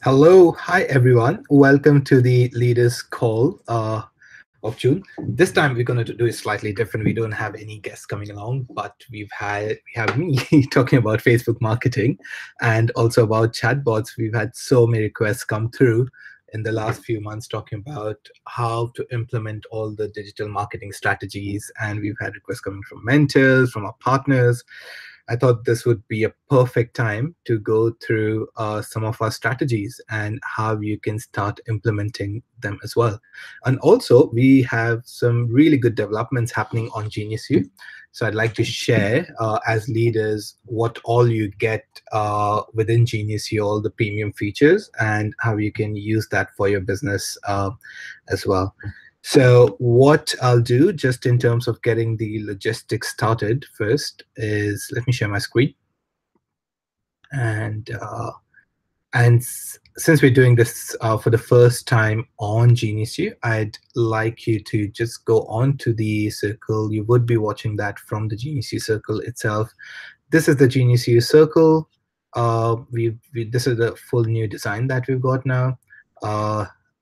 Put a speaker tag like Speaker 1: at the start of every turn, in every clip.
Speaker 1: Hello, hi everyone. Welcome to the Leaders Call of June. This time we're going to do it slightly different. We don't have any guests coming along, but we have me talking about Facebook marketing and also about chatbots. We've had so many requests come through in the last few months talking about how to implement all the digital marketing strategies, and we've had requests coming from mentors, from our partners. I thought this would be a perfect time to go through some of our strategies and how you can start implementing them as well. And also, we have some really good developments happening on Genius U. So I'd like to share as leaders what all you get within Genius U, all the premium features, and how you can use that for your business as well. So what I'll do, just in terms of getting the logistics started first, is let me share my screen. And since we're doing this for the first time on Genius U, I'd like you to just go on to the circle. You would be watching that from the Genius U circle itself. This is the Genius U circle. This is the full new design that we've got now.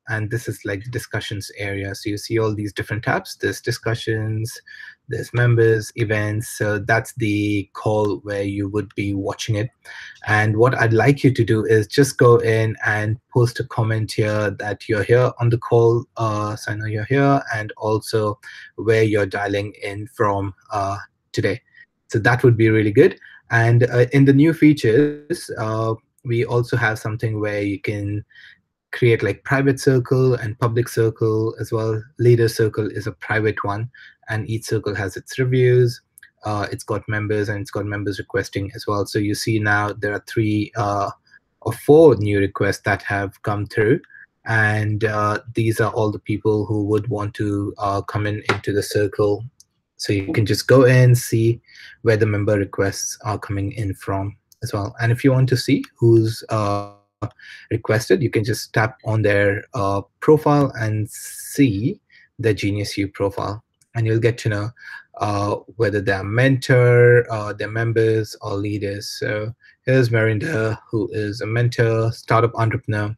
Speaker 1: And this is like the discussions area. So you see all these different tabs. There's discussions, there's members, events. So that's the call where you would be watching it. And what I'd like you to do is just go in and post a comment here that you're here on the call. So I know you're here, and also where you're dialing in from today. So that would be really good. And in the new features, we also have something where you can create like private circle and public circle as well. Leader circle is a private one, and each circle has its reviews. It's got members, and it's got members requesting as well. So you see now there are three or four new requests that have come through, and these are all the people who would want to come into the circle. So you can just go in, see where the member requests are coming in from as well. And if you want to see who's requested, you can just tap on their profile and see the Genius U profile, and you'll get to know whether they're mentor, they're members, or leaders. So here's Marinda, who is a mentor, startup entrepreneur,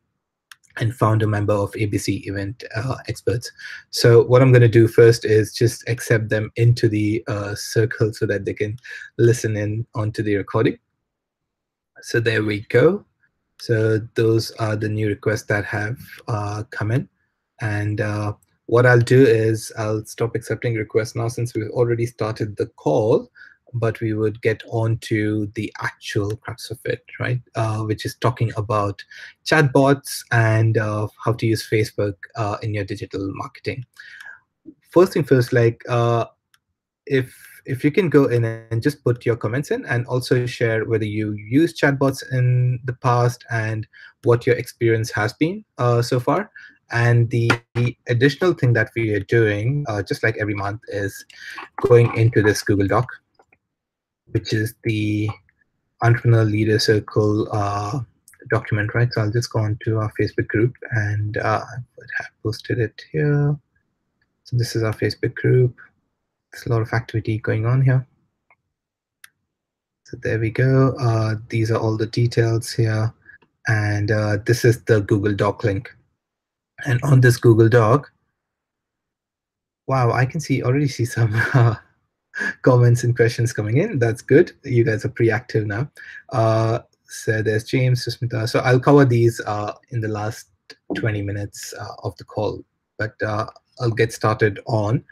Speaker 1: and founder member of ABC Event Experts. So what I'm going to do first is just accept them into the circle so that they can listen in onto the recording. So there we go. So those are the new requests that have come in. And what I'll do is I'll stop accepting requests now, since we've already started the call, but we would get on to the actual crux of it, right? Which is talking about chatbots and how to use Facebook in your digital marketing. First thing first, like if you can go in and just put your comments in, and also share whether you use chatbots in the past and what your experience has been so far. And the additional thing that we are doing, just like every month, is going into this Google Doc, which is the Entrepreneur Leader Circle document, right? So I'll just go on to our Facebook group, and I would have posted it here. So this is our Facebook group. There's a lot of activity going on here. So there we go. These are all the details here. And this is the Google Doc link. And on this Google Doc, wow, I can already see some comments and questions coming in. That's good. You guys are pretty active now. So there's James, Susmita. So I'll cover these in the last 20 minutes of the call. But I'll get started on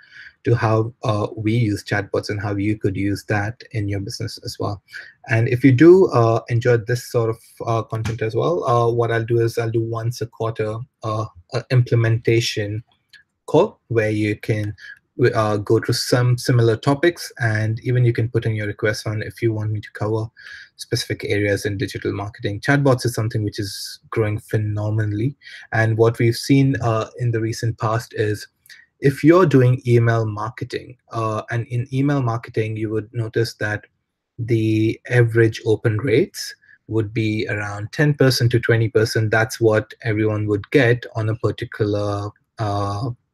Speaker 1: to how we use chatbots and how you could use that in your business as well. And if you do enjoy this sort of content as well, what I'll do is I'll do once a quarter implementation call where you can go through some similar topics, and even you can put in your requests on if you want me to cover specific areas in digital marketing. Chatbots is something which is growing phenomenally, and what we've seen in the recent past is if you're doing email marketing, and in email marketing, you would notice that the average open rates would be around 10% to 20%. That's what everyone would get on a particular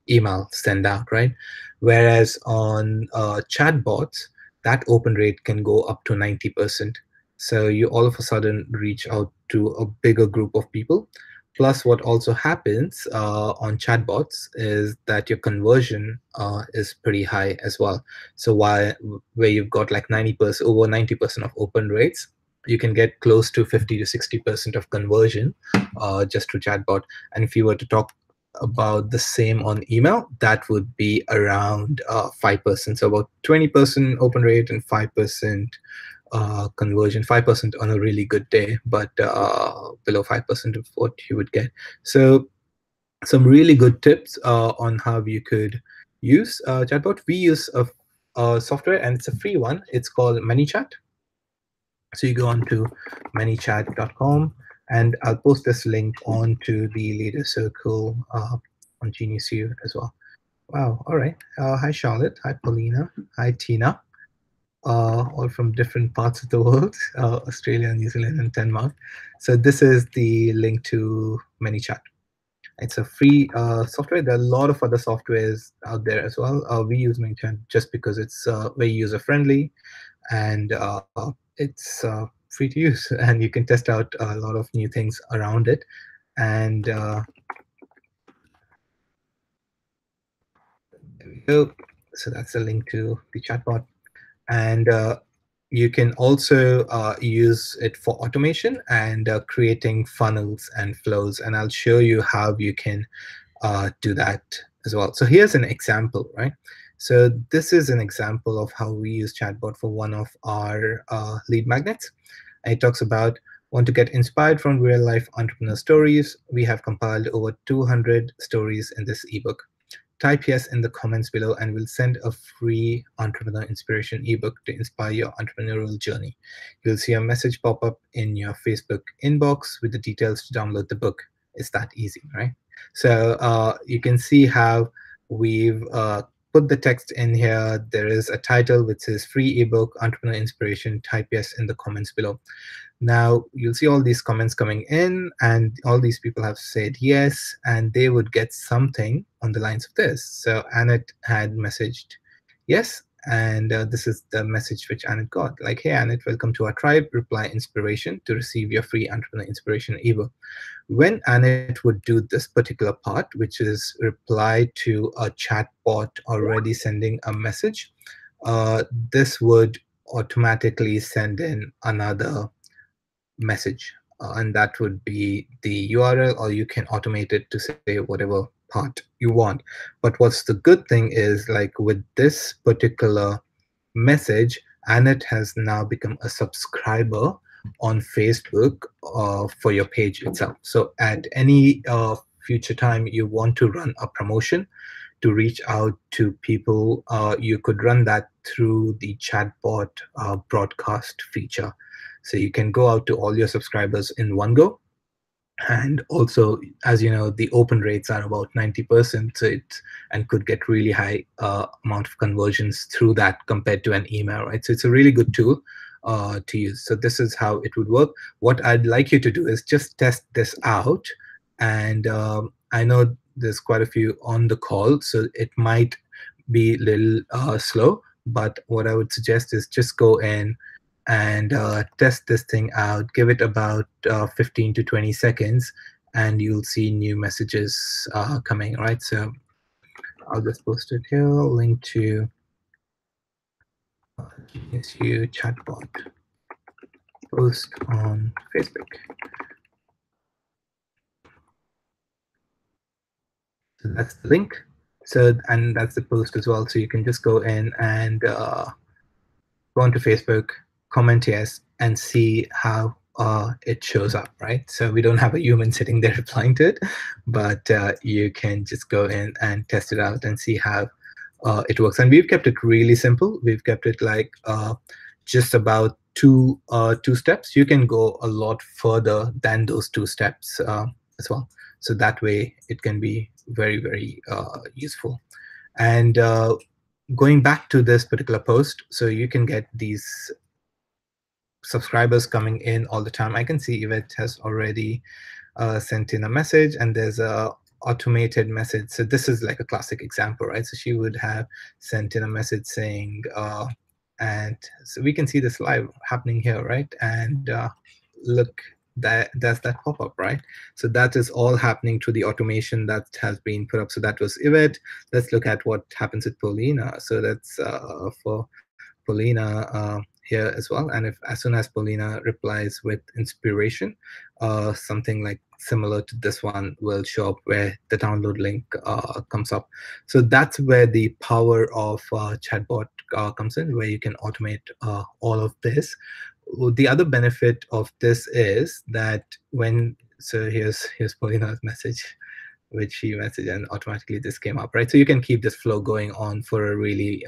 Speaker 1: email send out, right? Whereas on chatbots, that open rate can go up to 90%. So you all of a sudden reach out to a bigger group of people. Plus, what also happens on chatbots is that your conversion is pretty high as well. So where you've got like 90%, over 90% of open rates, you can get close to 50 to 60% of conversion just through chatbot. And if you were to talk about the same on email, that would be around 5%. So about 20% open rate and 5% conversion, 5% on a really good day, but below 5% of what you would get. So some really good tips on how you could use chatbot. We use a software, and it's a free one. It's called ManyChat. So you go on to manychat.com, and I'll post this link onto the Leader Circle on Genius U as well. Wow. All right. Hi, Charlotte. Hi, Paulina. Hi, Tina. All from different parts of the world, Australia, New Zealand, and Denmark. So this is the link to ManyChat. It's a free software. There are a lot of other softwares out there as well. We use ManyChat just because it's very user-friendly, and it's free to use, and you can test out a lot of new things around it. And there we go. So that's a link to the chatbot. And you can also use it for automation and creating funnels and flows. And I'll show you how you can do that as well. So here's an example, right? So this is an example of how we use chatbot for one of our lead magnets. And it talks about, want to get inspired from real life entrepreneur stories. We have compiled over 200 stories in this ebook. Type yes in the comments below and we'll send a free entrepreneur inspiration ebook to inspire your entrepreneurial journey. You'll see a message pop up in your Facebook inbox with the details to download the book. It's that easy, right? So you can see how we've put the text in here. There is a title which says free ebook, entrepreneur inspiration. Type yes in the comments below. Now you'll see all these comments coming in, and all these people have said yes, and they would get something on the lines of this. So Annette had messaged yes, and this is the message which Annette got. Like, hey Annette, welcome to our tribe. Reply inspiration to receive your free entrepreneur inspiration ebook. When Annette would do this particular part, which is reply to a chat bot already sending a message, this would automatically send in another message, and that would be the URL, or you can automate it to say whatever part you want. But what's the good thing is, like with this particular message, Annette has now become a subscriber on Facebook for your page itself. So at any future time you want to run a promotion to reach out to people, you could run that through the chatbot broadcast feature. So you can go out to all your subscribers in one go. And also, as you know, the open rates are about 90%, so and could get really high amount of conversions through that compared to an email, right? So it's a really good tool to use. So this is how it would work. What I'd like you to do is just test this out. And I know there's quite a few on the call, so it might be a little slow, but what I would suggest is just go in and test this thing out. Give it about 15 to 20 seconds, and you'll see new messages coming, right? So I'll just post it here, link to Genius U chatbot post on Facebook. So that's the link. So, and that's the post as well. So you can just go in and go onto Facebook, comment yes, and see how it shows up, right? So we don't have a human sitting there replying to it, but you can just go in and test it out and see how it works. And we've kept it really simple. We've kept it like just about two steps. You can go a lot further than those 2 steps as well. So that way it can be very, very useful. And going back to this particular post, so you can get these subscribers coming in all the time. I can see Yvette has already sent in a message, and there's a automated message. So this is like a classic example, right? So she would have sent in a message saying, And so we can see this live happening here, right? And look, that's that pop-up, right? So that is all happening through the automation that has been put up. So that was Yvette. Let's look at what happens with Paulina. So that's for Paulina here as well. And if as soon as Paulina replies with inspiration, something like similar to this one will show up where the download link comes up. So that's where the power of chatbot comes in, where you can automate all of this. The other benefit of this is that so here's Paulina's message, which she messaged, and automatically this came up, right? So you can keep this flow going on for a really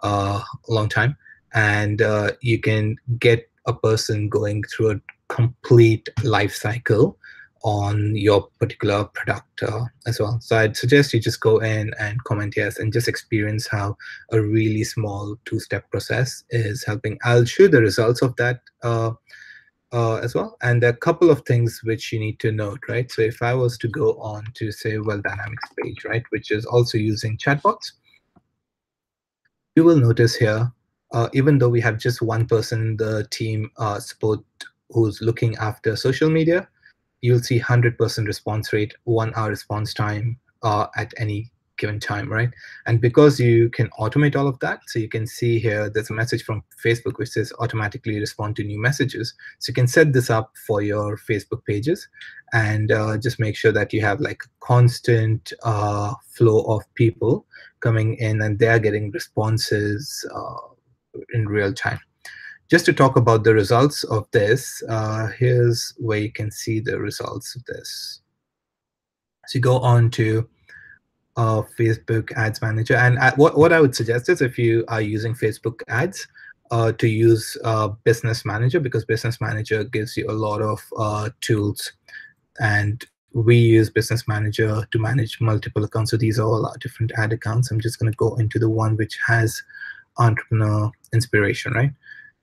Speaker 1: long time, and you can get a person going through a complete life cycle on your particular product as well. So I'd suggest you just go in and comment yes and just experience how a really small two-step process is helping. I'll show the results of that as well. And there are a couple of things which you need to note, right? So if I was to go on to say, well, Dynamics page, right, which is also using chatbots, you will notice here, even though we have just one person in the team support who's looking after social media, you'll see 100% response rate, 1 hour response time at any given time, right? And because you can automate all of that, so you can see here, there's a message from Facebook which says automatically respond to new messages. So you can set this up for your Facebook pages and just make sure that you have like a constant flow of people coming in and they're getting responses in real time. Just to talk about the results of this, here's where you can see the results of this. So you go on to Facebook Ads Manager, and what I would suggest is if you are using Facebook ads, to use Business Manager, because Business Manager gives you a lot of tools, and we use Business Manager to manage multiple accounts. So these are all our different ad accounts. I'm just going to go into the one which has Entrepreneur Inspiration, right?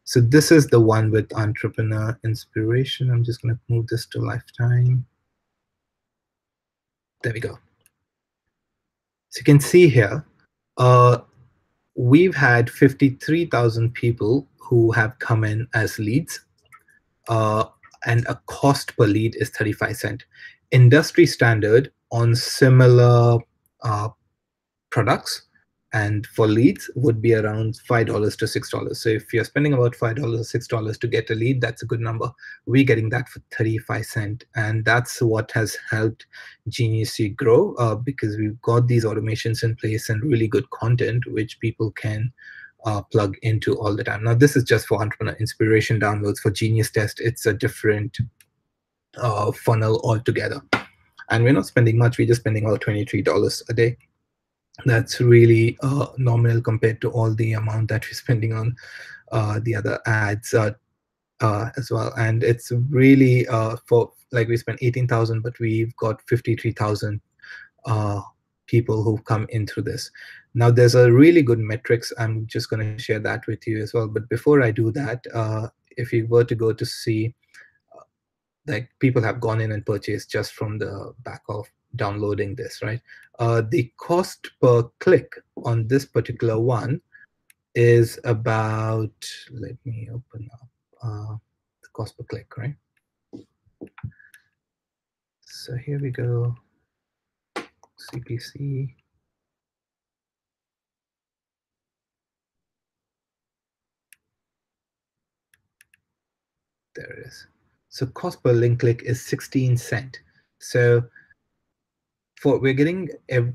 Speaker 1: So this is the one with Entrepreneur Inspiration. I'm just going to move this to lifetime. There we go. So you can see here, we've had 53,000 people who have come in as leads, and a cost per lead is 35 cents. Industry standard on similar products and for leads would be around $5 to $6. So if you're spending about $5 or $6 to get a lead, that's a good number. We're getting that for 35 cents. And that's what has helped Genius grow, because we've got these automations in place and really good content, which people can plug into all the time. Now, this is just for Entrepreneur Inspiration downloads. For Genius Test, it's a different funnel altogether. And we're not spending much. We're just spending about $23 a day. That's really nominal compared to all the amount that we're spending on the other ads as well. And it's really for, like, we spent 18,000, but we've got 53,000 people who've come in through this. Now, there's a really good metrics. I'm just going to share that with you as well. But before I do that, if you were to go to see, like, people have gone in and purchased just from the back of downloading this, right? The cost per click on this particular one is about, let me open up the cost per click, right? So here we go, CPC. There it is. So cost per link click is 16 cents. So we're getting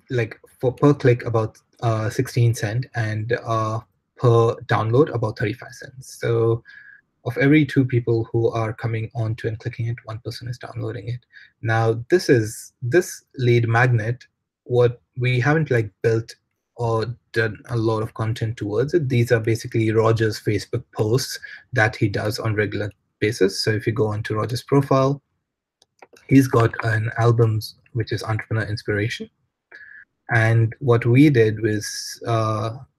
Speaker 1: like for per click about 16 cents, and per download about 35 cents. So of every 2 people who are coming onto and clicking it, 1 person is downloading it. Now, this lead magnet, what we haven't like built or done a lot of content towards it. These are basically Roger's Facebook posts that he does on regular basis. So if you go onto Roger's profile, he's got an album which is Entrepreneur Inspiration. And what we did was,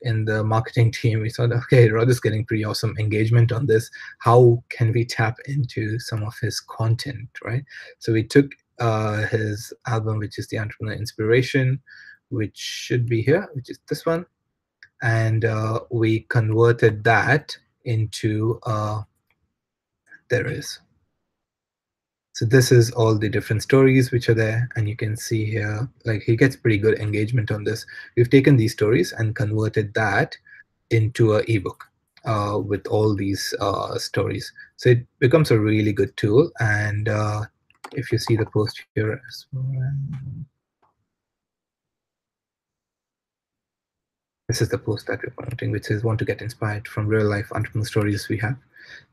Speaker 1: in the marketing team, we thought, okay, Roger's getting pretty awesome engagement on this. How can we tap into some of his content, right? So we took his album, which is the Entrepreneur Inspiration, which should be here, which is this one. and we converted that into there is. So this is all the different stories which are there, and you can see here, like he gets pretty good engagement on this. We've taken these stories and converted that into a ebook with all these stories. So it becomes a really good tool. And if you see the post here as well, this is the post that we're promoting, which is want to get inspired from real life entrepreneur stories we have.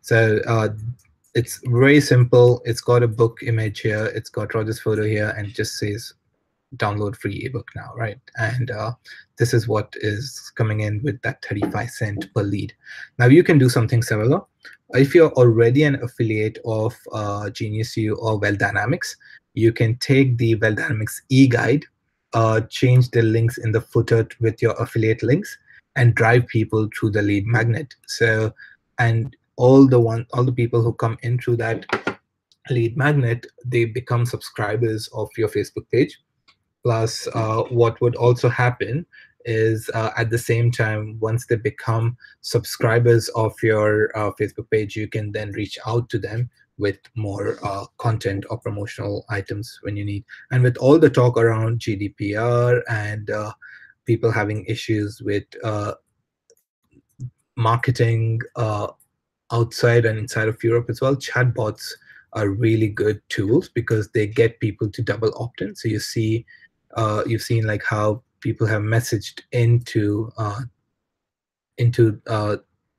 Speaker 1: So it's very simple. It's got a book image here. It's got Roger's photo here, and it just says download free ebook now, right? And this is what is coming in with that 35 cents per lead. Now you can do something similar. If you're already an affiliate of GeniusU or Well Dynamics, you can take the Well Dynamics e-guide, change the links in the footer with your affiliate links, and drive people through the lead magnet. So, and all the people who come in through that lead magnet, they become subscribers of your Facebook page. Plus, what would also happen is at the same time, once they become subscribers of your Facebook page, you can then reach out to them with more content or promotional items when you need. And with all the talk around GDPR and people having issues with marketing outside and inside of Europe as well, chatbots are really good tools because they get people to double opt-in. So you see, you've seen like how people have messaged into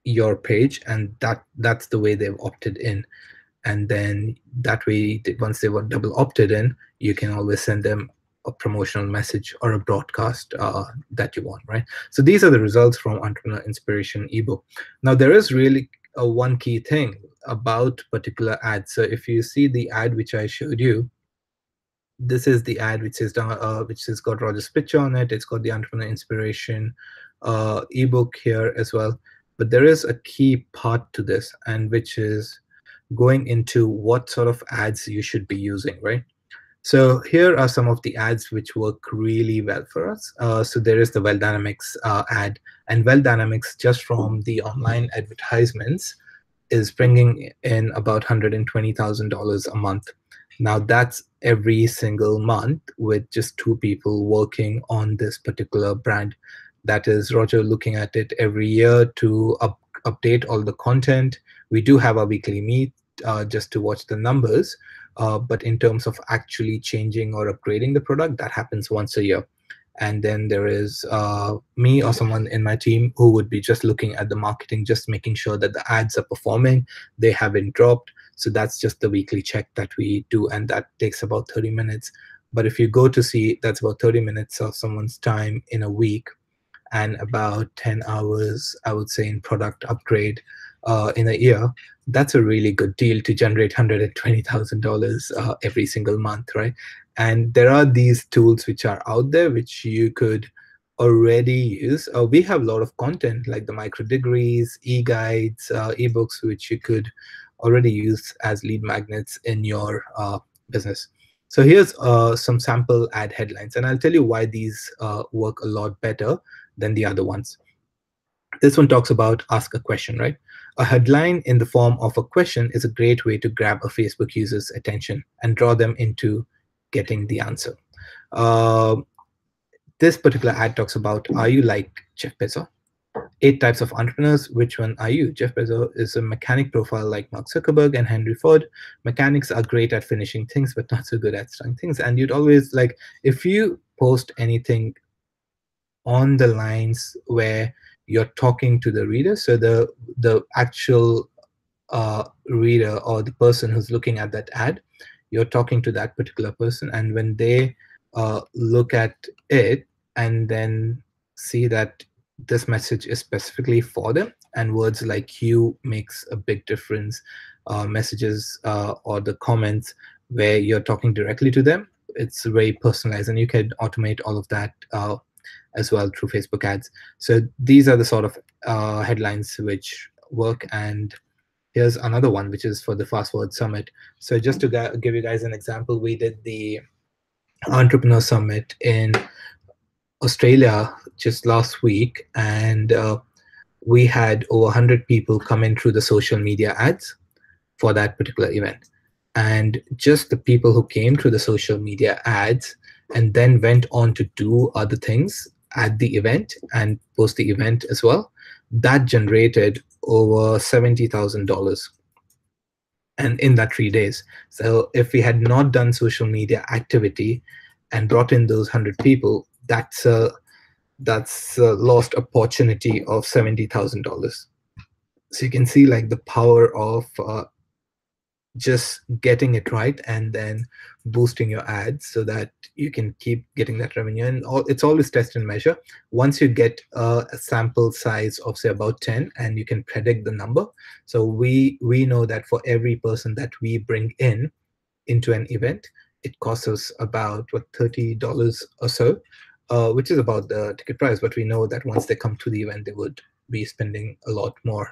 Speaker 1: your page, and that's the way they've opted in. And then that way, once they were double opted in, you can always send them a promotional message or a broadcast that you want, right? So these are the results from Entrepreneur Inspiration ebook. Now there is really one key thing about particular ads. So if you see the ad which I showed you, this is the ad which has got Roger's picture on it. It's got the Entrepreneur Inspiration ebook here as well. But there is a key part to this, and which is going into what sort of ads you should be using, right? So here are some of the ads which work really well for us. So there is the Well Dynamics ad, and Well Dynamics, just from the online advertisements, is bringing in about $120,000 a month. Now that's every single month with just 2 people working on this particular brand. That is Roger looking at it every year to update all the content. We do have a weekly meet just to watch the numbers. But in terms of actually changing or upgrading the product, that happens once a year. And then there is me or someone in my team who would be just looking at the marketing, just making sure that the ads are performing, they haven't dropped. So that's just the weekly check that we do, and that takes about 30 minutes. But if you go to see, that's about 30 minutes of someone's time in a week, and about 10 hours, I would say, in product upgrade in a year. That's a really good deal to generate $120,000 every single month, right? And there are these tools which are out there which you could already use. We have a lot of content like the micro degrees, e-guides, ebooks, which you could already use as lead magnets in your business. So here's some sample ad headlines, and I'll tell you why these work a lot better than the other ones. This one talks about ask a question, right? A headline in the form of a question is a great way to grab a Facebook user's attention and draw them into getting the answer. This particular ad talks about, are you like Jeff Bezos? 8 types of entrepreneurs. Which one are you? Jeff Bezos is a mechanic profile like Mark Zuckerberg and Henry Ford. Mechanics are great at finishing things, but not so good at starting things. And you'd always like, if you post anything on the lines where you're talking to the reader, so the actual reader or the person who's looking at that ad, you're talking to that particular person, and when they look at it and then see that this message is specifically for them, and words like you makes a big difference, messages or the comments where you're talking directly to them, it's very personalized, and you can automate all of that as well through Facebook ads. So these are the sort of headlines which work. And here's another one, which is for the Fast Forward Summit. So just to give you guys an example, we did the Entrepreneur Summit in Australia just last week, and we had over 100 people come in through the social media ads for that particular event. And just the people who came through the social media ads and then went on to do other things at the event and post the event as well, that generated over $70,000 and in that 3 days. So if we had not done social media activity and brought in those 100 people, that's a lost opportunity of $70,000. So you can see like the power of just getting it right and then boosting your ads so that you can keep getting that revenue. And it's always test and measure. Once you get a sample size of say about 10 and you can predict the number, so we know that for every person that we bring in into an event, it costs us about what, $30 or so, which is about the ticket price. But we know that once they come to the event, they would be spending a lot more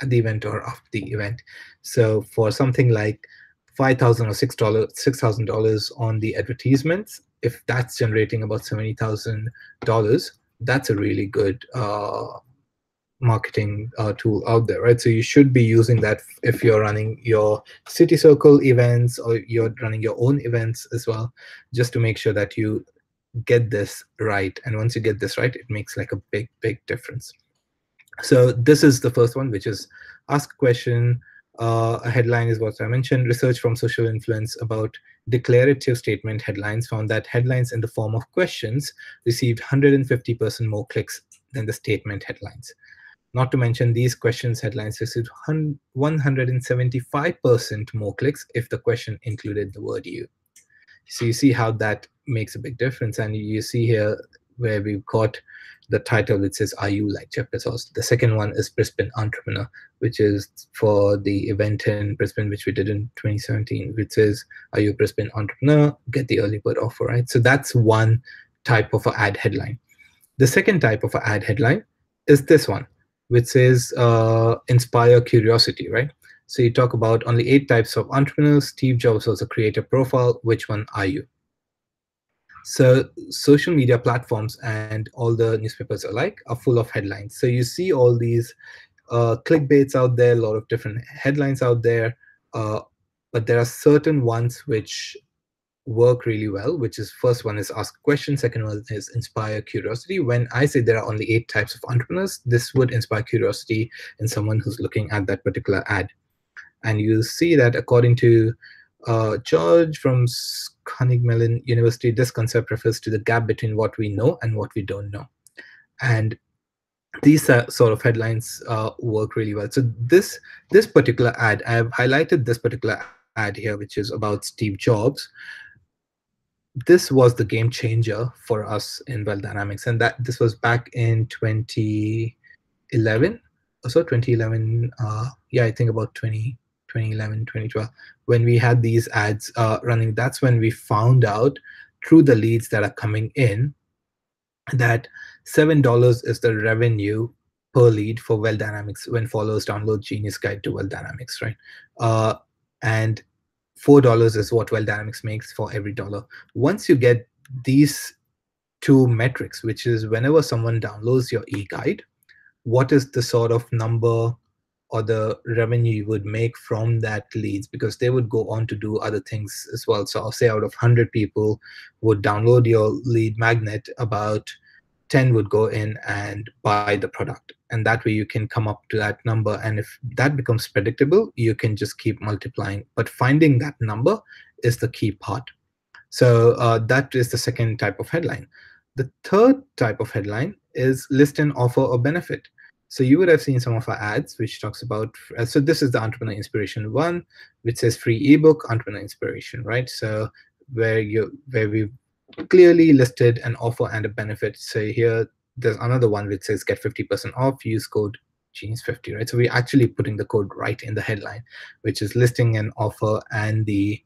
Speaker 1: at the event or after the event. So for something like $5,000 or $6,000 on the advertisements, if that's generating about $70,000, that's a really good marketing tool out there, right? So you should be using that if you're running your City Circle events or you're running your own events as well, just to make sure that you get this right. And once you get this right, it makes like a big difference. So this is the first one, which is ask a question. A headline is what I mentioned. Research from social influence about declarative statement headlines found that headlines in the form of questions received 150% more clicks than the statement headlines. Not to mention these questions headlines received 175% more clicks if the question included the word you. So you see how that makes a big difference. And you see here where we've got the title which says, "Are you like Jeff Bezos?" The second one is Brisbane Entrepreneur, which is for the event in Brisbane, which we did in 2017, which says, "Are you a Brisbane entrepreneur? Get the early bird offer," right? So that's one type of an ad headline. The second type of an ad headline is this one, which says inspire curiosity, right? So you talk about only 8 types of entrepreneurs. Steve Jobs was a creator profile. Which one are you? So social media platforms and all the newspapers alike are full of headlines. So you see all these clickbaits out there, a lot of different headlines out there, but there are certain ones which work really well, which is first one is ask a question, second one is inspire curiosity. When I say there are only 8 types of entrepreneurs, this would inspire curiosity in someone who's looking at that particular ad. And you see that according to George from Carnegie Mellon University, this concept refers to the gap between what we know and what we don't know. And these sort of headlines work really well. So this particular ad, I have highlighted this particular ad here, which is about Steve Jobs. This was the game changer for us in Wealth Dynamics, and that this was back in 2011 or so, 2011. Yeah, I think about 2011, 2012, when we had these ads running. That's when we found out through the leads that are coming in that $7 is the revenue per lead for Wealth Dynamics when followers download Genius Guide to Wealth Dynamics, right? And $4 is what Wealth Dynamics makes for every dollar. Once you get these 2 metrics, which is whenever someone downloads your e-guide, what is the sort of number or the revenue you would make from that leads, because they would go on to do other things as well. So I'll say out of 100 people would download your lead magnet, about 10 would go in and buy the product. And that way you can come up to that number. And if that becomes predictable, you can just keep multiplying. But finding that number is the key part. So that is the second type of headline. The third type of headline is list an offer or benefit. So you would have seen some of our ads which talks about, so this is the Entrepreneur Inspiration one, which says free ebook, Entrepreneur Inspiration, right? So where we've clearly listed an offer and a benefit. So here, there's another one which says get 50% off, use code Genius50, right? So we're actually putting the code right in the headline, which is listing an offer and the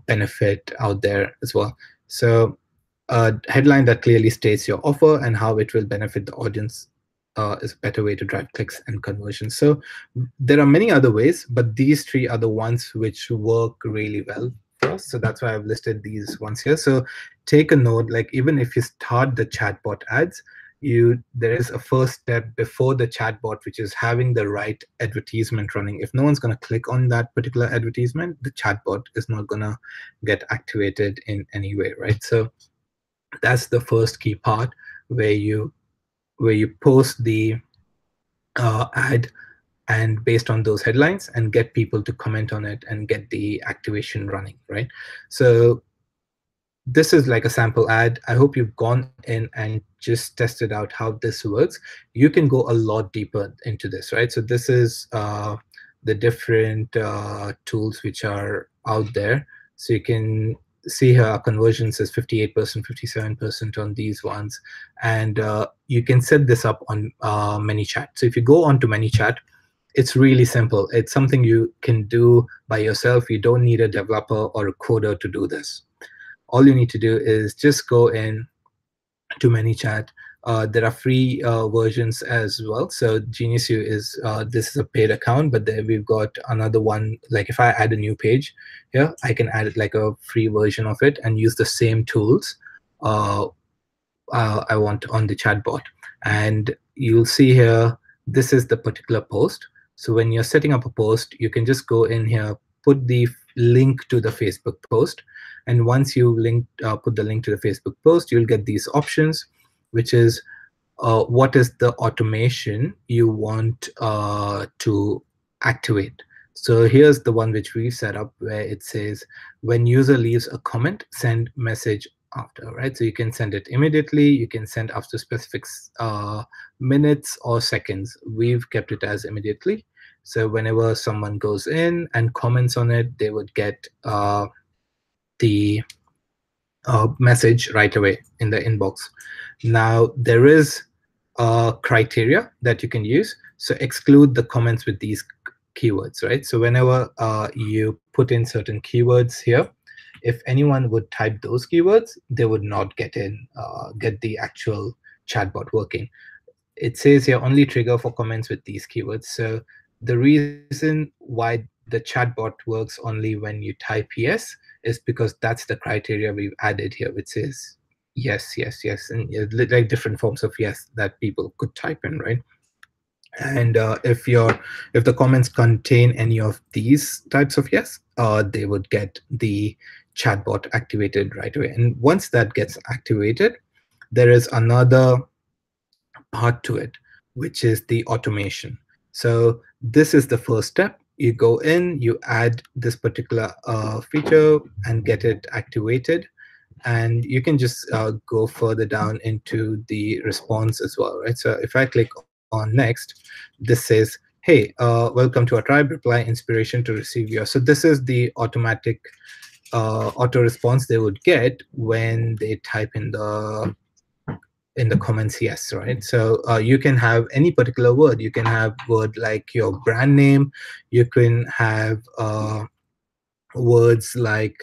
Speaker 1: benefit out there as well. So a headline that clearly states your offer and how it will benefit the audience is a better way to drive clicks and conversions. So there are many other ways, but these 3 are the ones which work really well for us. So that's why I've listed these ones here. So take a note, like even if you start the chatbot ads, there is a first step before the chatbot, which is having the right advertisement running. If no one's going to click on that particular advertisement, the chatbot is not going to get activated in any way, right? So that's the first key part, where you post the ad, and based on those headlines, and get people to comment on it and get the activation running, right? So this is like a sample ad. I hope you've gone in and just tested out how this works. You can go a lot deeper into this, right? So this is the different tools which are out there. So you can see here our conversions is 58%, 57% on these ones. And you can set this up on ManyChat. So if you go on to ManyChat, it's really simple. It's something you can do by yourself. You don't need a developer or a coder to do this. All you need to do is just go in to ManyChat. There are free versions as well. So GeniusU is this is a paid account, but there we've got another one. Like if I add a new page here, I can add like a free version of it and use the same tools I want on the chatbot. And you'll see here, this is the particular post. So when you're setting up a post, you can just go in here, put the link to the Facebook post. And once you put the link to the Facebook post, you'll get these options, which is what is the automation you want to activate. So here's the one which we set up, where it says, when user leaves a comment, send message after, right? So you can send it immediately, you can send after specific minutes or seconds. We've kept it as immediately. So whenever someone goes in and comments on it, they would get the message right away in the inbox. Now, there is a criteria that you can use. So exclude the comments with these keywords, right? So whenever you put in certain keywords here, if anyone would type those keywords, they would not get the actual chatbot working. It says here only trigger for comments with these keywords. So the reason why the chatbot works only when you type yes is because that's the criteria we've added here, which says yes, yes, yes, and like different forms of yes that people could type in, right? And if the comments contain any of these types of yes, they would get the chatbot activated right away. And once that gets activated, there is another part to it, which is the automation. So this is the first step. You go in, you add this particular feature and get it activated. And you can just go further down into the response as well, right? So if I click on next, this says, hey, welcome to our tribe, reply inspiration to receive your. So this is the automatic auto response they would get when they type in the comments yes, right? So you can have any particular word. You can have word like your brand name. You can have words like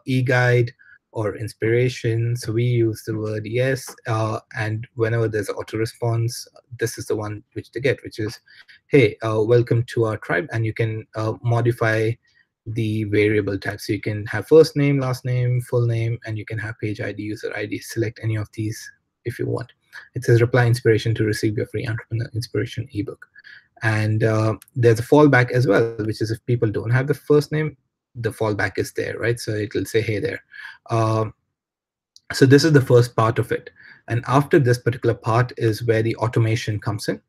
Speaker 1: e-guide or inspiration. So we use the word yes, and whenever there's an auto response, this is the one which they get, which is, hey, welcome to our tribe. And you can modify the variable type. So you can have first name, last name, full name, and you can have page ID, user ID. Select any of these if you want. It says reply inspiration to receive your free entrepreneur inspiration ebook. And there's a fallback as well, which is if people don't have the first name, the fallback is there, right? So it will say, hey there. So this is the first part of it. And after this particular part is where the automation comes in.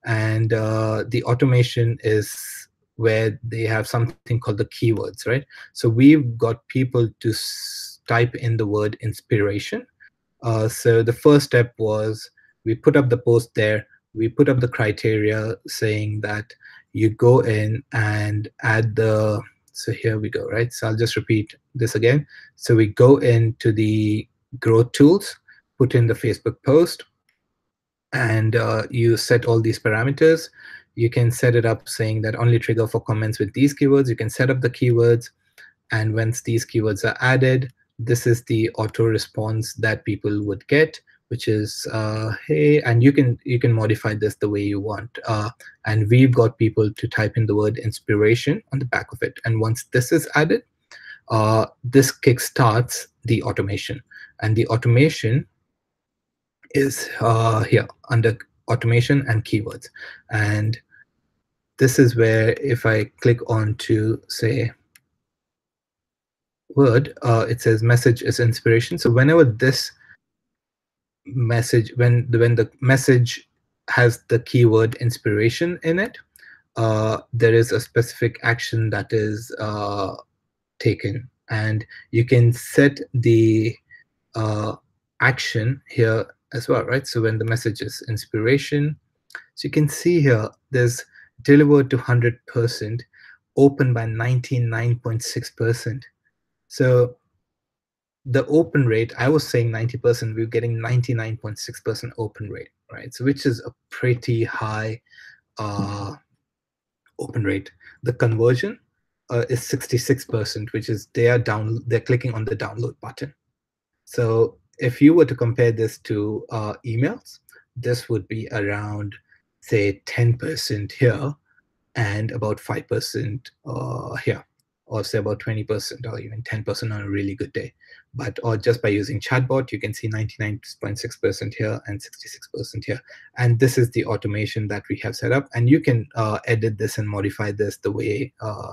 Speaker 1: And the automation is where they have something called the keywords, right? So we've got people to type in the word inspiration. So the first step was we put up the post there. We put up the criteria saying that you go in and add the, so here we go, right? So I'll just repeat this again. So we go into the growth tools, put in the Facebook post, and you set all these parameters. You can set it up saying that only trigger for comments with these keywords. You can set up the keywords, and once these keywords are added, this is the auto response that people would get, which is hey, and you can modify this the way you want. And we've got people to type in the word inspiration on the back of it. And once this is added, this kickstarts the automation. and the automation is here under automation and keywords. And this is where if I click on to say word, it says message is inspiration. So whenever this message, when the message has the keyword inspiration in it, there is a specific action that is taken, and you can set the action here as well, right? So when the message is inspiration, so you can see here there's delivered to 100%, open by 99.6%. So the open rate, I was saying 90%, we're getting 99.6% open rate, right? So which is a pretty high open rate. The conversion is 66%, which is they're clicking on the download button. So if you were to compare this to emails, this would be around, say, 10% here and about 5% here, or say about 20% or even 10% on a really good day. But or just by using chatbot, you can see 99.6% here and 66% here. And this is the automation that we have set up. And you can edit this and modify this the way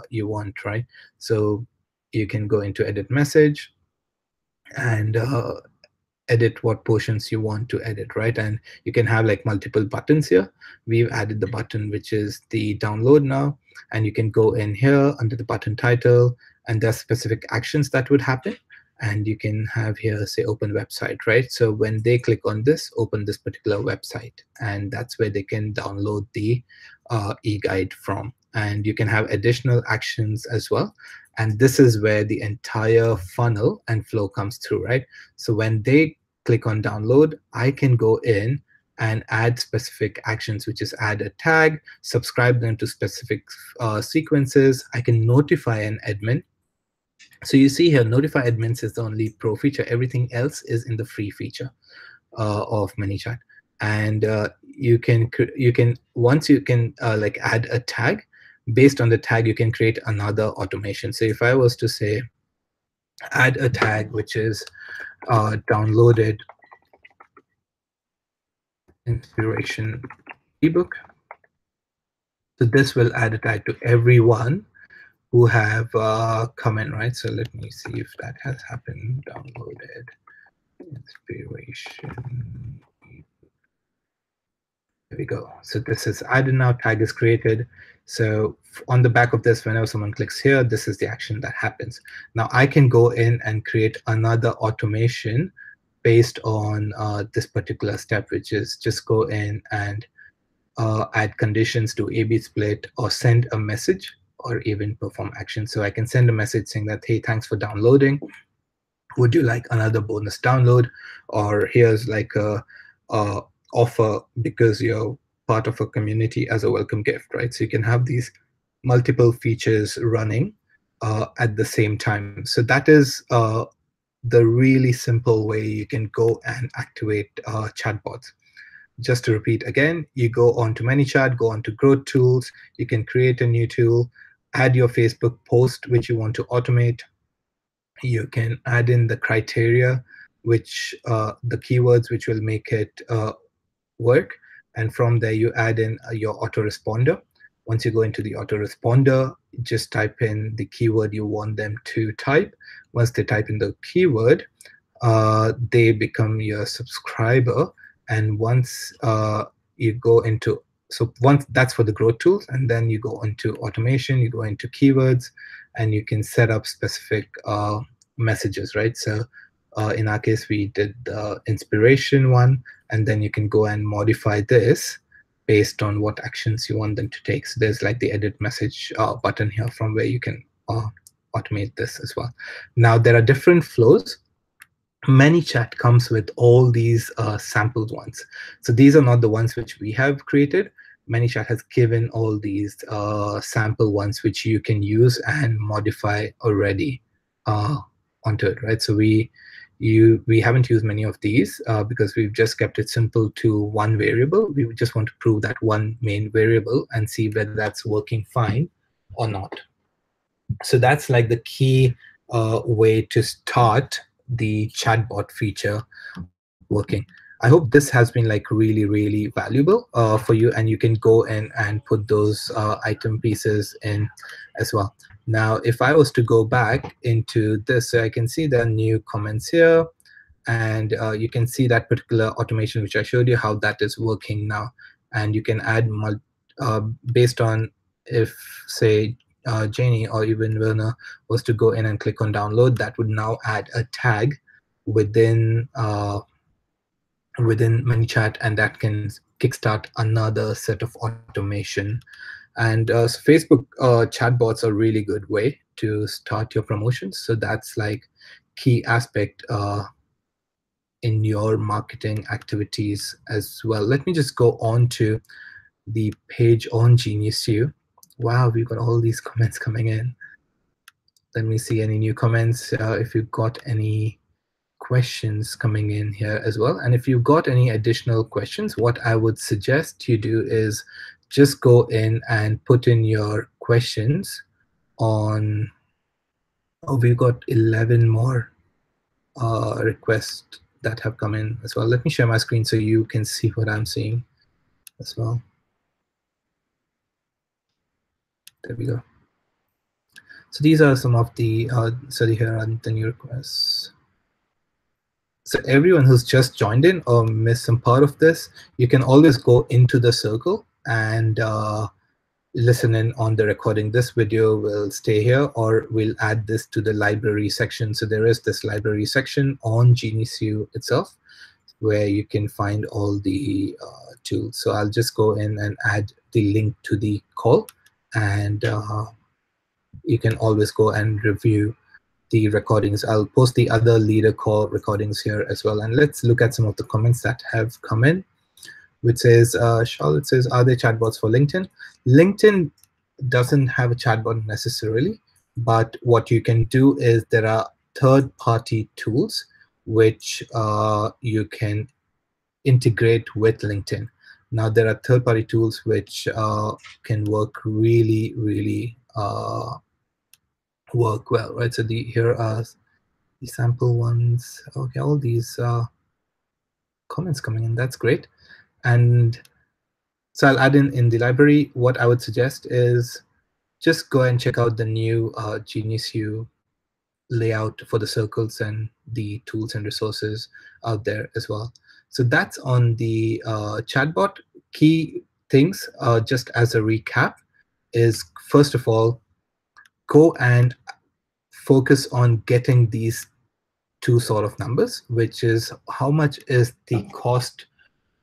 Speaker 1: you want, right? So you can go into edit message and edit what portions you want to edit, right? And you can have like multiple buttons here. We've added the button which is the download now, and you can go in here under the button title, and there's specific actions that would happen. And you can have here, say, open website, right? So when they click on this, open this particular website, and that's where they can download the e-guide from. And you can have additional actions as well. And this is where the entire funnel and flow comes through, right? So when they click on download, I can go in and add specific actions, which is add a tag, subscribe them to specific sequences. I can notify an admin. So you see here, notify admins is the only pro feature. Everything else is in the free feature of ManyChat. And you can once you can like add a tag. Based on the tag, you can create another automation. So if I was to say add a tag which is downloaded inspiration ebook, so this will add a tag to everyone who have come in, right? So let me see if that has happened. Downloaded inspiration. There we go. So this is added now, tag is created. So on the back of this, whenever someone clicks here, this is the action that happens. Now I can go in and create another automation based on this particular step, which is just go in and add conditions to A/B split or send a message or even perform action. So I can send a message saying that, hey, thanks for downloading. Would you like another bonus download? Or here's like a offer because you're part of a community as a welcome gift, right? So you can have these multiple features running at the same time. So that is the really simple way you can go and activate chatbots. Just to repeat again, you go on to ManyChat, go on to Growth Tools, you can create a new tool, add your Facebook post which you want to automate. You can add in the criteria, which the keywords which will make it work. And from there, you add in your autoresponder. Once you go into the autoresponder, just type in the keyword you want them to type. Once they type in the keyword, they become your subscriber. And once you go into, so once that's for the growth tools, and then you go into automation, you go into keywords, and you can set up specific messages, right? So in our case, we did the inspiration one, and then you can go and modify this based on what actions you want them to take. So there's like the edit message button here from where you can automate this as well. Now there are different flows. ManyChat comes with all these sampled ones. So these are not the ones which we have created. ManyChat has given all these sample ones which you can use and modify already onto it, right? So we haven't used many of these because we've just kept it simple to one variable. We just want to prove that one main variable and see whether that's working fine or not. So that's like the key way to start the chatbot feature working. I hope this has been like really, really valuable for you, and you can go in and put those item pieces in as well. Now, if I was to go back into this, so I can see the new comments here, and you can see that particular automation which I showed you, how that is working now. And you can add based on if, say, Janie or even Werner was to go in and click on download, that would now add a tag within ManyChat, and that can kickstart another set of automation. And so Facebook chatbots are a really good way to start your promotions. So that's like key aspect in your marketing activities as well. Let me just go on to the page on GeniusU. Wow, we've got all these comments coming in. Let me see any new comments. If you've got any questions coming in here as well. And if you've got any additional questions, what I would suggest you do is just go in and put in your questions on, oh, we've got 11 more requests that have come in as well. Let me share my screen so you can see what I'm seeing as well. There we go. So these are some of the, so here are the new requests. So everyone who's just joined in or missed some part of this, you can always go into the circle and listen in on the recording. This video will stay here, or we'll add this to the library section. So there is this library section on GeniusU itself where you can find all the tools. So I'll just go in and add the link to the call, and you can always go and review the recordings. I'll post the other leader call recordings here as well. And let's look at some of the comments that have come in, which says, Charlotte says, are there chatbots for LinkedIn? LinkedIn doesn't have a chatbot necessarily, but what you can do is there are third-party tools which you can integrate with LinkedIn. Now, there are third-party tools which can work really, really work well, right? So here are the sample ones. Okay, all these comments coming in, that's great. And so I'll add in the library. What I would suggest is just go and check out the new GeniusU layout for the circles and the tools and resources out there as well. So that's on the chatbot. Key things, just as a recap, is first of all, go and focus on getting these two sort of numbers, which is how much is the cost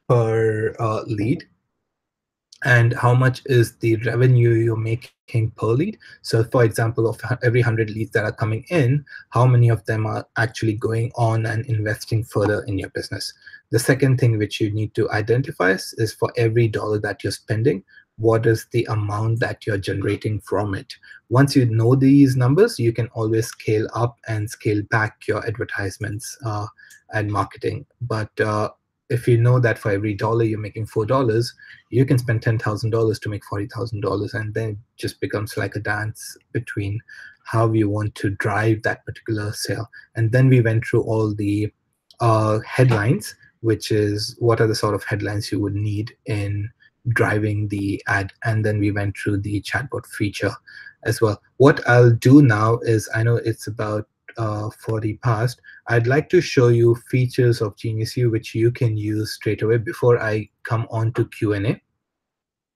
Speaker 1: per lead and how much is the revenue you're making per lead. So for example, of every 100 leads that are coming in, how many of them are actually going on and investing further in your business? The second thing which you need to identify is for every dollar that you're spending, what is the amount that you're generating from it? Once you know these numbers, you can always scale up and scale back your advertisements and marketing. But if you know that for every dollar you're making $4, you can spend $10,000 to make $40,000, and then it just becomes like a dance between how you want to drive that particular sale. And then we went through all the headlines, which is what are the sort of headlines you would need in driving the ad, and then we went through the chatbot feature as well. What I'll do now is, I know it's about 40 past, I'd like to show you features of GeniusU which you can use straight away before I come on to Q&A.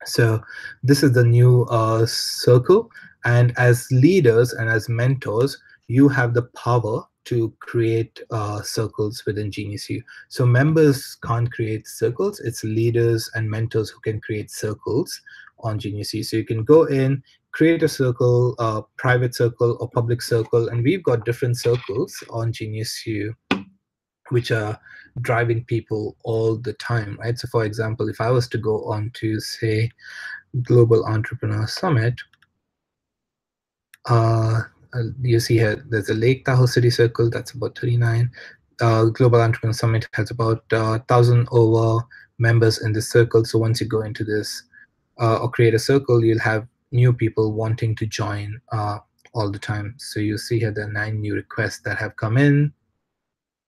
Speaker 1: So this is the new circle, and as leaders and as mentors, you have the power to create circles within GeniusU. So members can't create circles, it's leaders and mentors who can create circles on GeniusU. So you can go in, create a circle, private circle or public circle, and we've got different circles on GeniusU which are driving people all the time, right? So for example, if I was to go on to, say, Global Entrepreneur Summit, you see here, there's a Lake Tahoe City Circle, that's about 39. Global Entrepreneur Summit has about 1,000 over members in this circle. So once you go into this or create a circle, you'll have new people wanting to join all the time. So you see here, there are 9 new requests that have come in.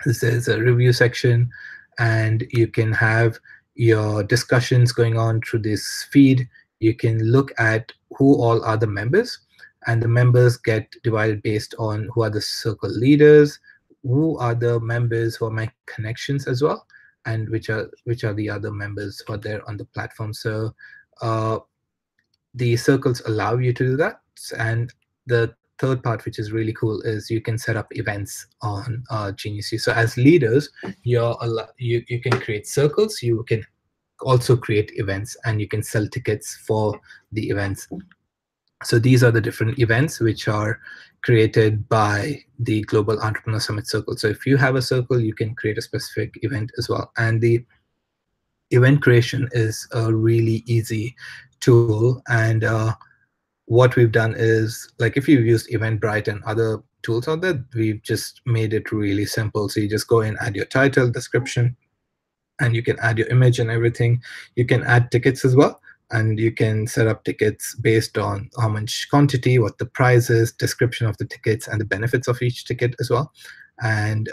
Speaker 1: This is a review section, and you can have your discussions going on through this feed. You can look at who all are the members, and the members get divided based on who are the circle leaders, who are the members who are my connections as well, and which are the other members who are there on the platform. So the circles allow you to do that. And the third part, which is really cool, is you can set up events on Genius U. So as leaders, you can create circles, you can also create events, and you can sell tickets for the events. So these are the different events which are created by the Global Entrepreneur Summit Circle. So if you have a circle, you can create a specific event as well. And the event creation is a really easy tool. And what we've done is, like, if you've used Eventbrite and other tools out there, we've just made it really simple. So you just go in, add your title, description, and you can add your image and everything. You can add tickets as well, and you can set up tickets based on how much quantity, what the price is, description of the tickets, and the benefits of each ticket as well. And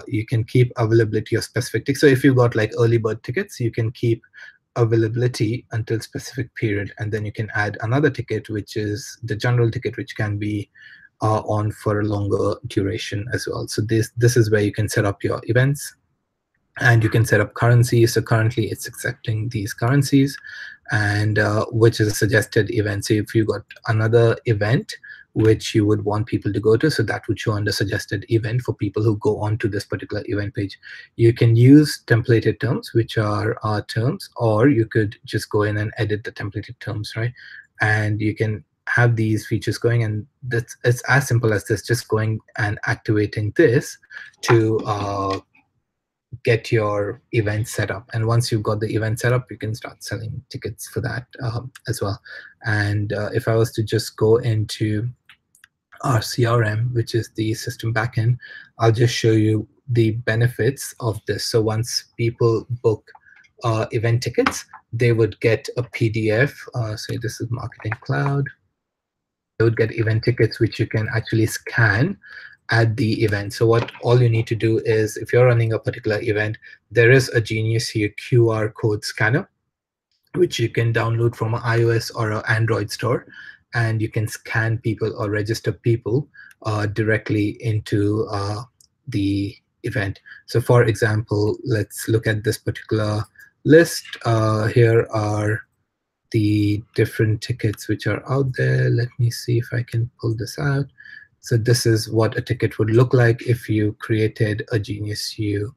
Speaker 1: you can keep availability of specific tickets. So if you've got like early bird tickets, you can keep availability until specific period, and then you can add another ticket, which is the general ticket, which can be on for a longer duration as well. So this is where you can set up your events, and you can set up currencies. So currently it's accepting these currencies, and which is a suggested event. So if you got another event which you would want people to go to, so that would show under suggested event for people who go on to this particular event page. You can use templated terms, which are our terms, or you could just go in and edit the templated terms, right? And you can have these features going, and it's as simple as this, just going and activating this to get your event set up. And once you've got the event set up, you can start selling tickets for that as well. And if I was to just go into our CRM, which is the system backend, I'll just show you the benefits of this. So once people book event tickets, they would get a PDF. Say this is Marketing Cloud. They would get event tickets, which you can actually scan at the event. So what all you need to do is, if you're running a particular event, there is a Genius U QR code scanner, which you can download from an iOS or an Android store, and you can scan people or register people directly into the event. So for example, let's look at this particular list. Here are the different tickets which are out there. Let me see if I can pull this out. So this is what a ticket would look like if you created a Genius U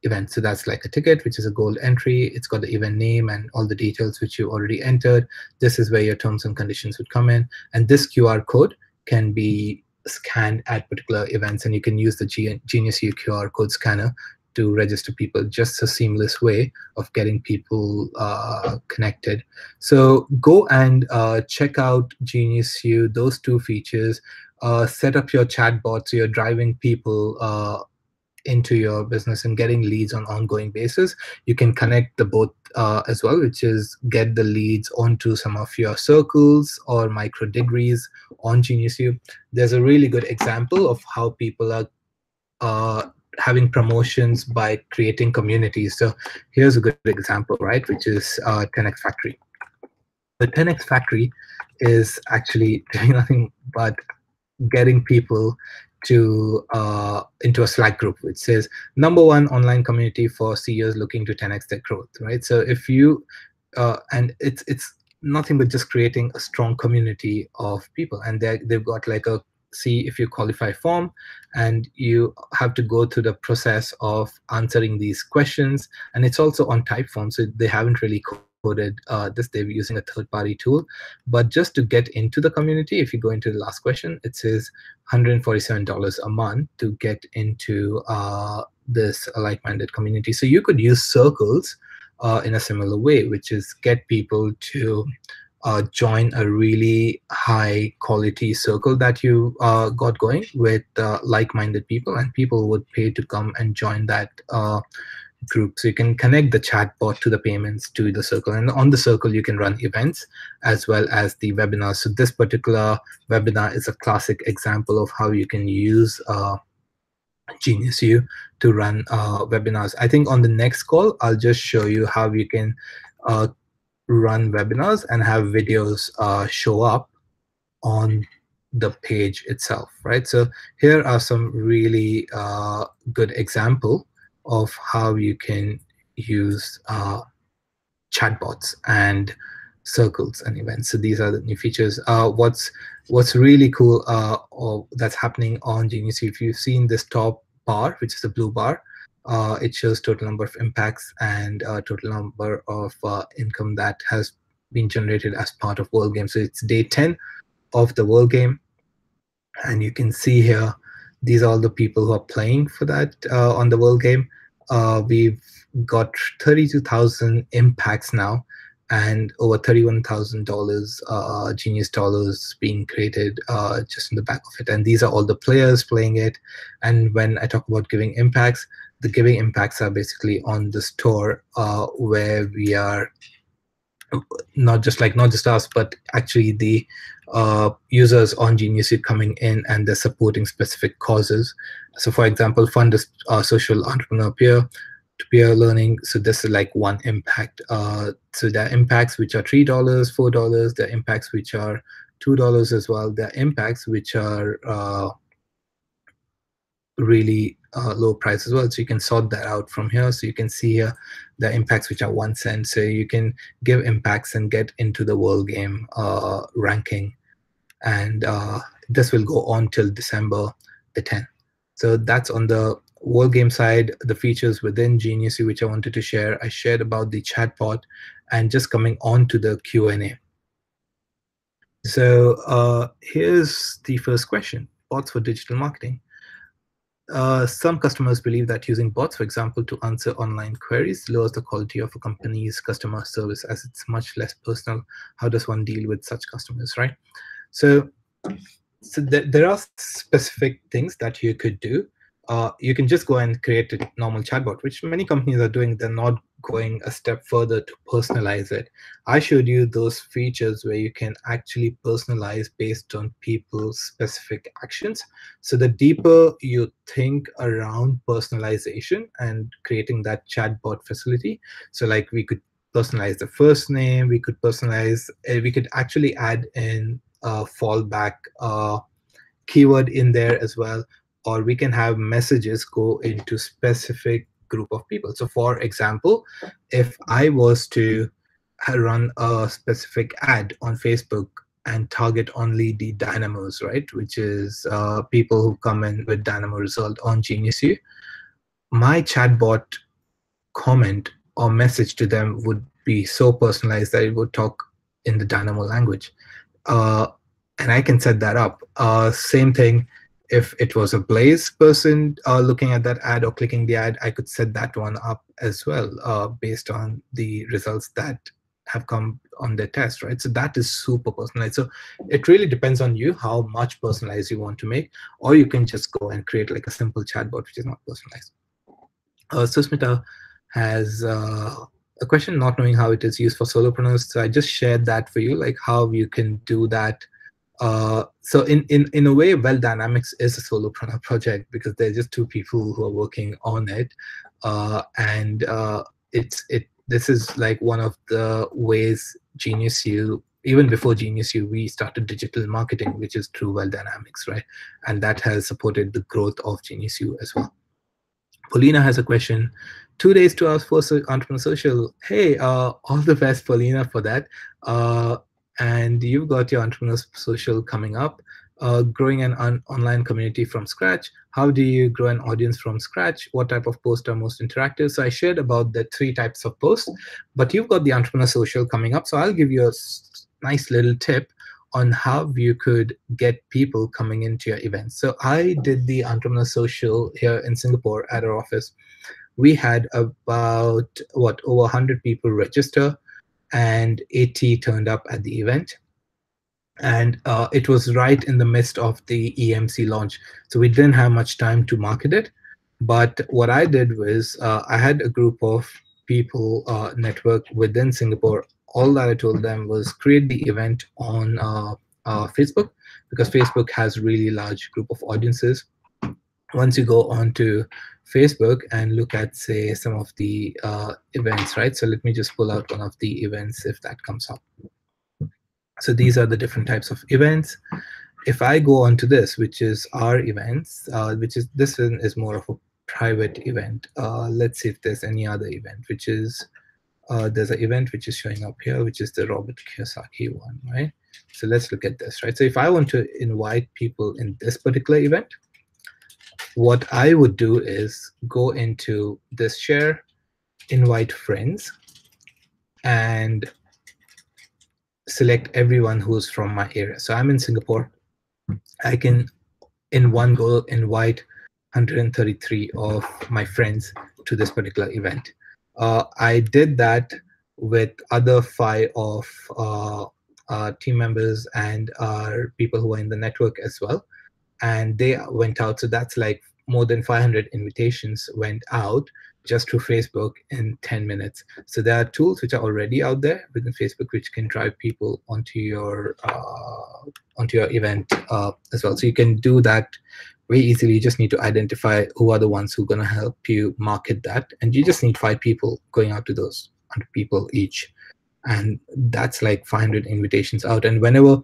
Speaker 1: event. So that's like a ticket, which is a gold entry. It's got the event name and all the details which you already entered. This is where your terms and conditions would come in. And this QR code can be scanned at particular events, and you can use the Genius U QR code scanner to register people. Just a seamless way of getting people connected. So go and check out Genius U, those two features. Set up your chatbot so you're driving people into your business and getting leads on an ongoing basis. You can connect the both as well, which is get the leads onto some of your circles or micro degrees on Genius U. There's a really good example of how people are having promotions by creating communities. So here's a good example, right, which is 10X Factory. The 10X Factory is actually doing nothing but getting people to into a Slack group which says #1 online community for CEOs looking to 10x their growth, right? So if you and it's nothing but just creating a strong community of people, and they've got like a see if you qualify form, and you have to go through the process of answering these questions, and it's also on Typeform, so they haven't really coded this. They're using a third-party tool. But just to get into the community, if you go into the last question, it says $147 a month to get into this like-minded community. So you could use circles in a similar way, which is get people to join a really high quality circle that you got going with like-minded people, and people would pay to come and join that group. So you can connect the chatbot to the payments to the circle, and on the circle you can run events as well as the webinars. So this particular webinar is a classic example of how you can use Genius U to run webinars. I think on the next call, I'll just show you how you can run webinars and have videos show up on the page itself, right? So here are some really good example of how you can use chatbots and circles and events. So these are the new features. What's really cool or that's happening on Genius, if you've seen this top bar, which is the blue bar, it shows total number of impacts and total number of income that has been generated as part of World Game. So it's day 10 of the World Game, and you can see here these are all the people who are playing for that on the World Game. We've got 32,000 impacts now, and over $31,000 Genius dollars being created just in the back of it. And these are all the players playing it. And when I talk about giving impacts, the giving impacts are basically on the store where we are not just us, but actually the users on Genius coming in and they're supporting specific causes. So for example, fund a social entrepreneur peer-to-peer learning. So this is like one impact. So there are impacts which are $3, $4. There are impacts which are $2 as well. There are impacts which are really low price as well. So you can sort that out from here. So you can see here the impacts which are 1 cent. So you can give impacts and get into the World Game ranking. And this will go on till December the 10th. So that's on the World Game side. The features within Genius U which I wanted to share. I shared about the chatbot, and just coming on to the Q&A. So here's the first question: bots for digital marketing. Some customers believe that using bots, for example, to answer online queries lowers the quality of a company's customer service as it's much less personal. How does one deal with such customers, right? So there are specific things that you could do. You can just go and create a normal chatbot, which many companies are doing. They're not going a step further to personalize it. I showed you those features where you can actually personalize based on people's specific actions. So the deeper you think around personalization and creating that chatbot facility, so like we could personalize the first name, we could personalize, we could actually add in a fallback keyword in there as well, or we can have messages go into specific group of people. So for example, if I was to run a specific ad on Facebook and target only the Dynamos, right, which is people who come in with Dynamo result on Genius U, my chatbot comment or message to them would be so personalized that it would talk in the Dynamo language. And I can set that up. Same thing, if it was a Blaze person looking at that ad or clicking the ad, I could set that one up as well based on the results that have come on their test, right? So that is super personalized. So it really depends on you how much personalized you want to make, or you can just go and create like a simple chatbot which is not personalized. Susmita has a question, not knowing how it is used for solopreneurs. So I just shared that for you, like how you can do that. So in a way, Well Dynamics is a solopreneur project because they're just two people who are working on it, and this is like one of the ways Genius U, even before Genius U, we started digital marketing, which is through Well Dynamics, right? And that has supported the growth of Genius U as well. Paulina has a question. 2 days to our first Entrepreneur Social. Hey, all the best, Paulina, for that. And you've got your Entrepreneur Social coming up. Growing an online community from scratch. How do you grow an audience from scratch? What type of posts are most interactive? So I shared about the 3 types of posts, but you've got the Entrepreneur Social coming up. So I'll give you a nice little tip on how you could get people coming into your events. So I did the Entrepreneur Social here in Singapore at our office. We had about, over 100 people register, and 80 turned up at the event. And it was right in the midst of the EMC launch. So we didn't have much time to market it. But what I did was I had a group of people network within Singapore. All that I told them was create the event on Facebook, because Facebook has really large group of audiences. once you go on to Facebook and look at, say, some of the events, right? So let me just pull out one of the events if that comes up. So these are the different types of events. If I go on to this, which is our events, which is this one is more of a private event. Let's see if there's any other event, which is there's an event which is showing up here, which is the Robert Kiyosaki one, right? So let's look at this, right? So if I want to invite people in this particular event, what I would do is go into this share, invite friends, and select everyone who's from my area. So I'm in Singapore. I can, in one go, invite 133 of my friends to this particular event. I did that with other 5 of team members and people who are in the network as well. And they went out. So that's like more than 500 invitations went out just through Facebook in 10 minutes. So there are tools which are already out there within Facebook which can drive people onto your event as well. So you can do that very easily. You just need to identify who are the ones who are going to help you market that, and you just need 5 people going out to those 100 people each, and that's like 500 invitations out. And whenever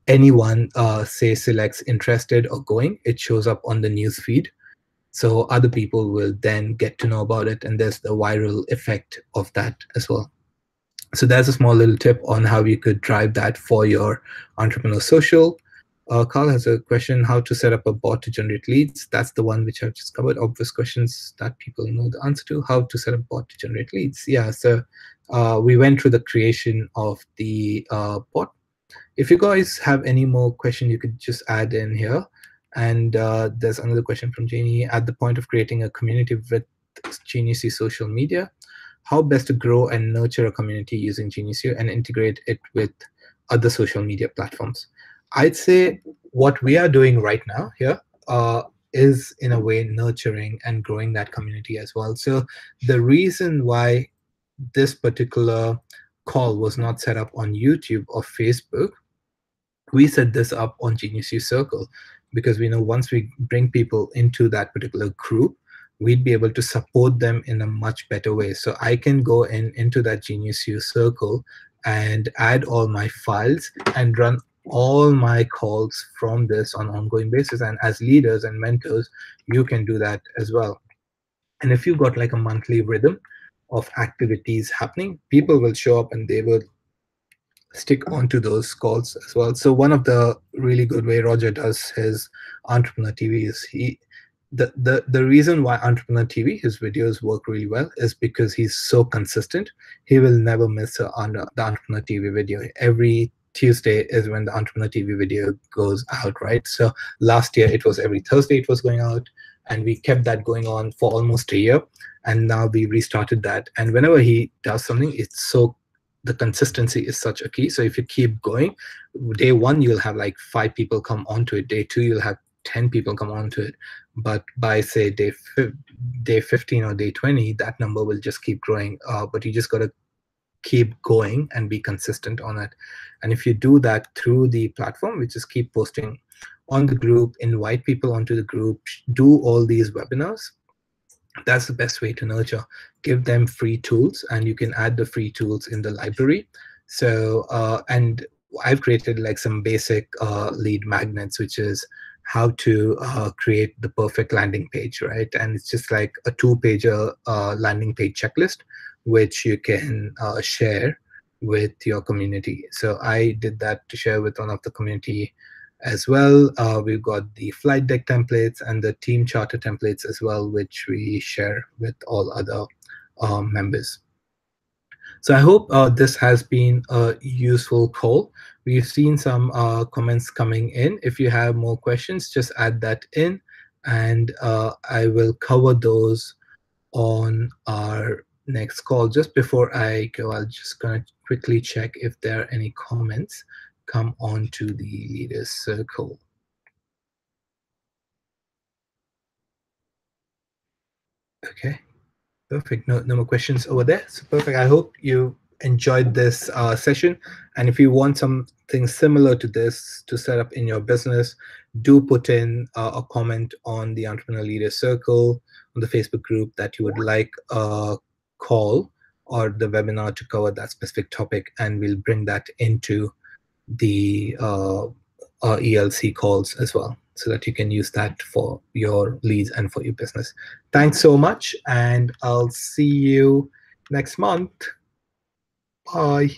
Speaker 1: anyone say selects interested or going, it shows up on the news feed, so other people will then get to know about it, and there's the viral effect of that as well. So there's a small little tip on how you could drive that for your entrepreneur social. Carl has a question: how to set up a bot to generate leads. That's the one which I've just covered. Obvious questions that people know the answer to. How to set up a bot to generate leads. Yeah, so we went through the creation of the bot. If you guys have any more questions, you could just add in here. And there's another question from Janie. At the point of creating a community with Genius social media, how best to grow and nurture a community using Genius and integrate it with other social media platforms? I'd say what we are doing right now here is in a way nurturing and growing that community as well. So the reason why this particular call was not set up on YouTube or Facebook, we set this up on Genius Circle, because we know once we bring people into that particular group, we'd be able to support them in a much better way. So I can go into that Genius Circle and add all my files and run all my calls from this on an ongoing basis. And as leaders and mentors, you can do that as well. And if you've got like a monthly rhythm of activities happening, people will show up and they will stick onto those calls as well. So one of the really good way Roger does his Entrepreneur TV is the reason why Entrepreneur TV, his videos work really well, is because he's so consistent. He will never miss the Entrepreneur TV video. Every Tuesday is when the Entrepreneur TV video goes out, right? So last year it was every Thursday it was going out, and we kept that going on for almost a year, and now we restarted that. And whenever he does something, it's so, the consistency is such a key. So if you keep going, day 1 you'll have like 5 people come onto it, day 2 you'll have 10 people come onto it, but by say day 15 or day 20, that number will just keep growing. But you just got to keep going and be consistent on it. And if you do that through the platform, we just keep posting on the group, invite people onto the group, do all these webinars, that's the best way to nurture. Give them free tools, and you can add the free tools in the library. So and I've created like some basic lead magnets, which is how to create the perfect landing page, right? And it's just like a 2-pager landing page checklist, which you can share with your community. So I did that to share with one of the community as well. We've got the flight deck templates and the team charter templates as well, which we share with all other members. So I hope this has been a useful call. We've seen some comments coming in. If you have more questions, just add that in, and I will cover those on our next call. Just before I go, I'm just going to quickly check if there are any comments come on to the Leaders Circle. Okay, perfect. No more questions over there. So perfect. I hope you enjoyed this session. And if you want something similar to this to set up in your business, do put in a comment on the Entrepreneur Leader Circle on the Facebook group that you would like a call or the webinar to cover that specific topic, and we'll bring that into the ELC calls as well, so that you can use that for your leads and for your business. Thanks so much, and I'll see you next month. Bye.